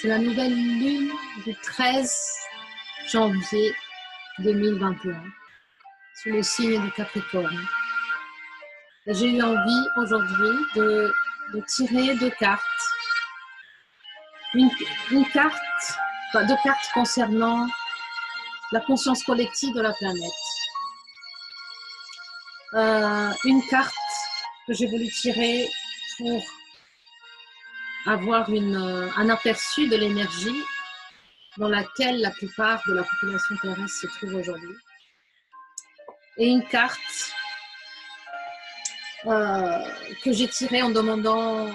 C'est la nouvelle lune du 13 janvier 2021 sous le signe du Capricorne. Et j'ai eu envie aujourd'hui de tirer deux cartes. Deux cartes concernant la conscience collective de la planète. Une carte que j'ai voulu tirer pour avoir un aperçu de l'énergie dans laquelle la plupart de la population terrestre se trouve aujourd'hui. Et une carte que j'ai tirée en demandant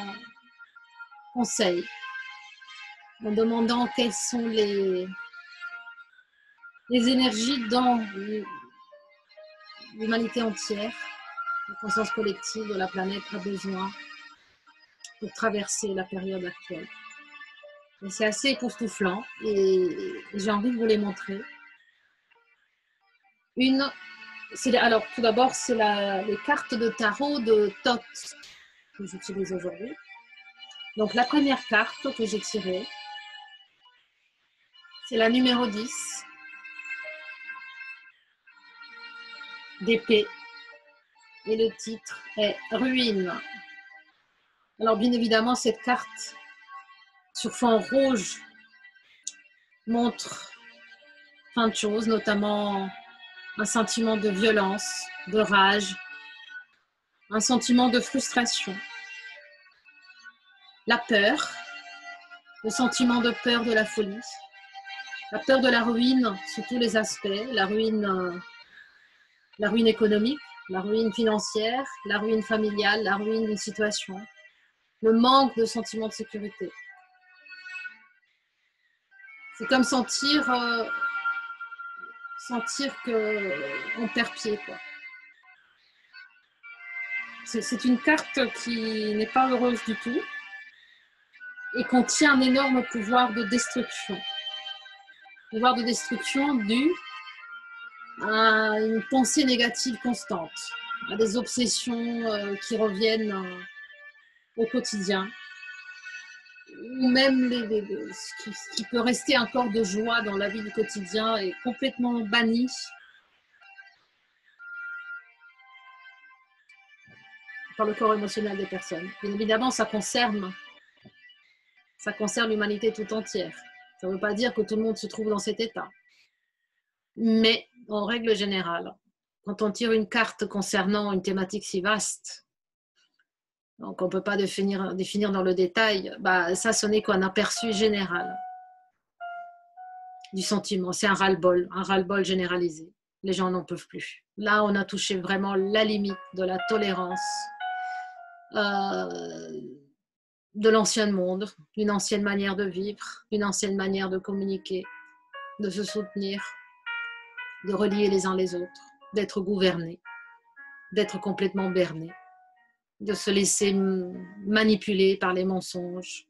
conseil, en demandant quelles sont les énergies dans l'humanité entière, la conscience collective de la planète a besoin pour traverser la période actuelle. Et c'est assez époustouflant et j'ai envie de vous les montrer. Alors, tout d'abord, c'est les cartes de tarot de Thoth que j'utilise aujourd'hui. Donc, la première carte que j'ai tirée, c'est la numéro 10 d'épée. Et le titre est Ruine. Alors, bien évidemment, cette carte sur fond rouge montre plein de choses, notamment un sentiment de violence, de rage, un sentiment de frustration, la peur, le sentiment de peur de la folie, la peur de la ruine sous tous les aspects, la ruine économique, la ruine financière, la ruine familiale, la ruine d'une situation, le manque de sentiment de sécurité. C'est comme sentir qu'on perd pied, quoi. C'est une carte qui n'est pas heureuse du tout et contient un énorme pouvoir de destruction. Pouvoir de destruction dû à une pensée négative constante, à des obsessions qui reviennent au quotidien, ou même ce qui peut rester encore de joie dans la vie du quotidien est complètement banni par le corps émotionnel des personnes. Bien évidemment, ça concerne l'humanité tout entière. Ça ne veut pas dire que tout le monde se trouve dans cet état. Mais en règle générale, quand on tire une carte concernant une thématique si vaste, donc on ne peut pas définir dans le détail, ça ce n'est qu'un aperçu général du sentiment. C'est un ras-le-bol généralisé. Les gens n'en peuvent plus. Là, on a touché vraiment la limite de la tolérance de l'ancien monde, d'une ancienne manière de vivre, d'une ancienne manière de communiquer, de se soutenir, de relier les uns les autres, d'être gouvernés, d'être complètement bernés, de se laisser manipuler par les mensonges.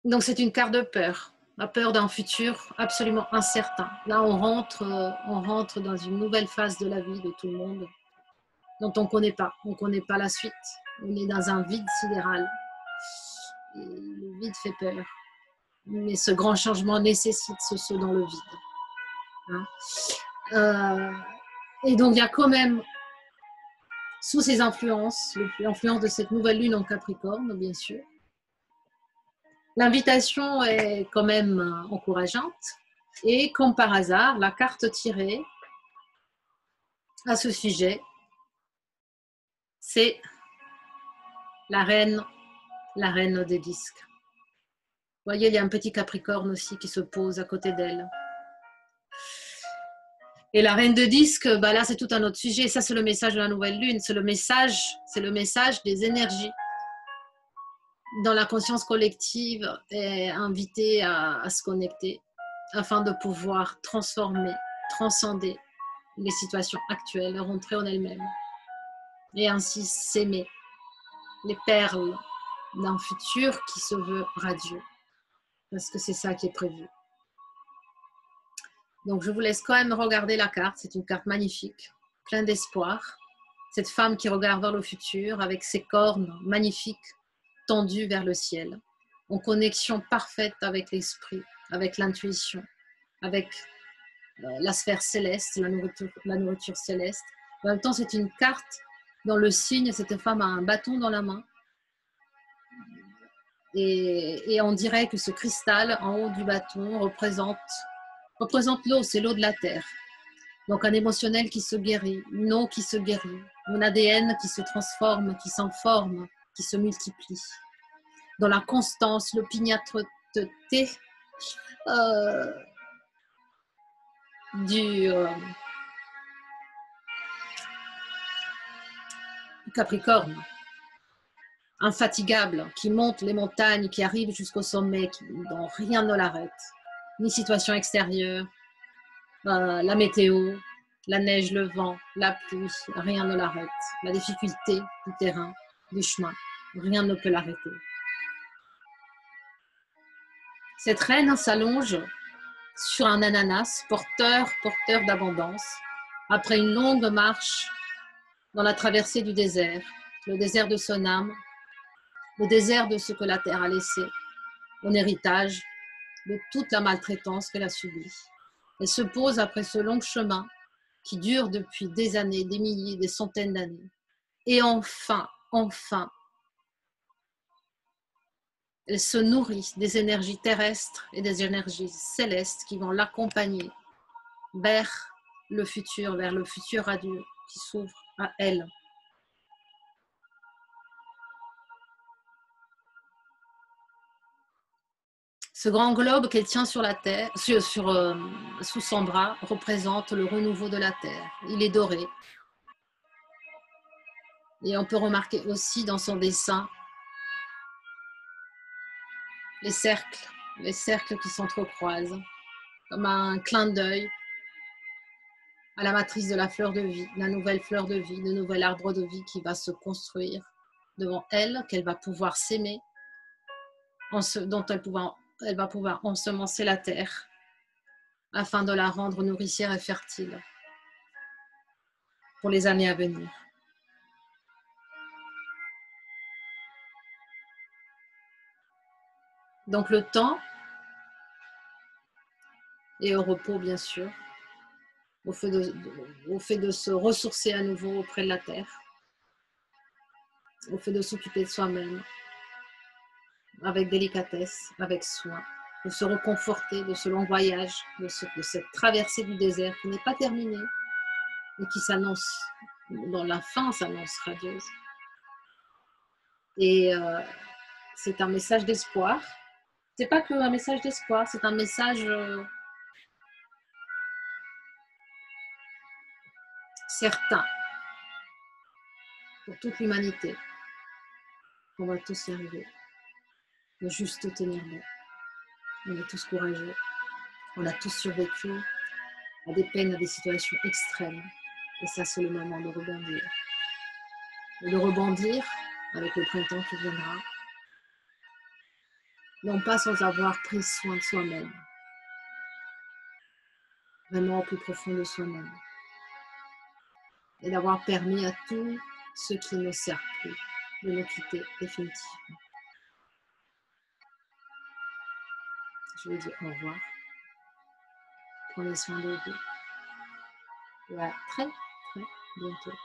Donc c'est une carte de peur, la peur d'un futur absolument incertain. Là, on rentre dans une nouvelle phase de la vie de tout le monde dont on ne connaît pas. On ne connaît pas la suite. On est dans un vide sidéral. Et le vide fait peur. Mais ce grand changement nécessite ce saut dans le vide. Et donc, il y a quand même, sous ces influences, l'influence de cette nouvelle lune en Capricorne, bien sûr, l'invitation est quand même encourageante. Et comme par hasard, la carte tirée à ce sujet, c'est la reine des disques. Vous voyez, il y a un petit Capricorne aussi qui se pose à côté d'elle. Et la reine de disques, là, c'est tout un autre sujet. Ça, c'est le message de la nouvelle lune. C'est le message des énergies. Dans la conscience collective, est invitée à se connecter afin de pouvoir transcender les situations actuelles, rentrer en elles-mêmes et ainsi s'aimer. Les perles d'un futur qui se veut radieux. Parce que c'est ça qui est prévu. Donc, je vous laisse quand même regarder la carte. C'est une carte magnifique, pleine d'espoir. Cette femme qui regarde vers le futur avec ses cornes magnifiques tendues vers le ciel. en connexion parfaite avec l'esprit, avec l'intuition, avec la sphère céleste, la nourriture céleste. En même temps, c'est une carte dans le signe, cette femme a un bâton dans la main. Et on dirait que ce cristal en haut du bâton représente l'eau, c'est l'eau de la terre. Donc un émotionnel qui se guérit, une eau qui se guérit, un ADN qui se transforme, qui s'enforme, qui se multiplie. Dans la constance, l'opiniâtreté du Capricorne, infatigable, qui monte les montagnes, qui arrive jusqu'au sommet, dont rien ne l'arrête, ni situation extérieure, la météo, la neige, le vent, la pluie, rien ne l'arrête, la difficulté du terrain, du chemin, rien ne peut l'arrêter. Cette reine s'allonge sur un ananas, porteur d'abondance, après une longue marche dans la traversée du désert, le désert de son âme, le désert de ce que la terre a laissé, en héritage de toute la maltraitance qu'elle a subie. Elle se pose après ce long chemin qui dure depuis des années, des milliers, des centaines d'années. Et enfin, elle se nourrit des énergies terrestres et des énergies célestes qui vont l'accompagner vers le futur radieux qui s'ouvre à elle. Ce grand globe qu'elle tient sur la terre, sous son bras, représente le renouveau de la terre. Il est doré. Et on peut remarquer aussi dans son dessin les cercles qui s'entrecroisent, comme un clin d'œil à la matrice de la fleur de vie, la nouvelle fleur de vie, le nouvel arbre de vie qui va se construire devant elle, qu'elle va pouvoir s'aimer, dont elle va pouvoir ensemencer la terre afin de la rendre nourricière et fertile pour les années à venir. Donc le temps et au repos, bien sûr, au fait de se ressourcer à nouveau auprès de la terre, au fait de s'occuper de soi-même avec délicatesse, avec soin, de se reconforter de ce long voyage, de cette traversée du désert qui n'est pas terminée et qui s'annonce, dans la fin s'annonce radieuse. Et c'est un message d'espoir. C'est pas que un message d'espoir, c'est un message certain pour toute l'humanité. On va tous y arriver. De juste tenir bon. On est tous courageux. On a tous survécu à des peines, à des situations extrêmes. Et ça, c'est le moment de rebondir. Et de rebondir avec le printemps qui viendra. Non pas sans avoir pris soin de soi-même. Vraiment au plus profond de soi-même. Et d'avoir permis à tout ce qui ne sert plus de nous quitter définitivement. Je vous dis au revoir. Prenez soin de vous. Et à très, très bientôt.